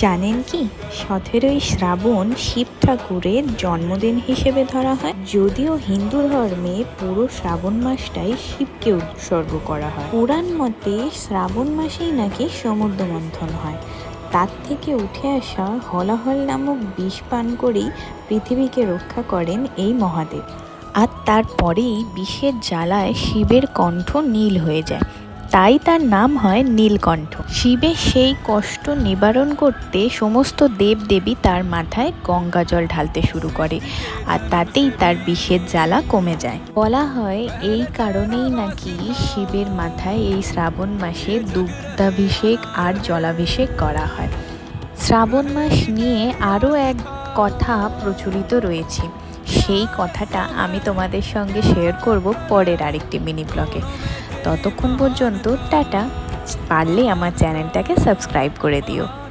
জানেন কি 17ই শ্রাবণ শিব ঠাকুরের জন্মদিন হিসেবে ধরা হয়। যদিও হিন্দু ধর্মে পুরো শ্রাবণ মাসটাই শিবকে উৎসর্গ করা হয়। পুরাণ মতে শ্রাবণ মাসেই নাকি সমুদ্র মন্থন হয়। তার থেকে উঠে আসা হলাহল নামক বিষ পান করেই পৃথিবীকে রক্ষা করেন এই মহাদেব। আর তারপরেই বিষের জ্বালায় শিবের কণ্ঠ নীল হয়ে যায়, তাই তার নাম হয় নীলকণ্ঠ। শিবের সেই কষ্ট নিবারণ করতে সমস্ত দেবদেবী তার মাথায় গঙ্গা জল ঢালতে শুরু করে, আর তাতেই তার বিষের জ্বালা কমে যায়। বলা হয় এই কারণেই নাকি শিবের মাথায় এই শ্রাবণ মাসে দুগ্ধাভিষেক আর জলাভিষেক করা হয়। শ্রাবণ মাস নিয়ে আরও এক কথা প্রচলিত রয়েছে, সেই কথাটা আমি তোমাদের সঙ্গে শেয়ার করব পরের আরেকটি মিনি ব্লগে। ততক্ষণ পর্যন্ত টাটা। পারলে আমার চ্যানেলটাকে সাবস্ক্রাইব করে দিও।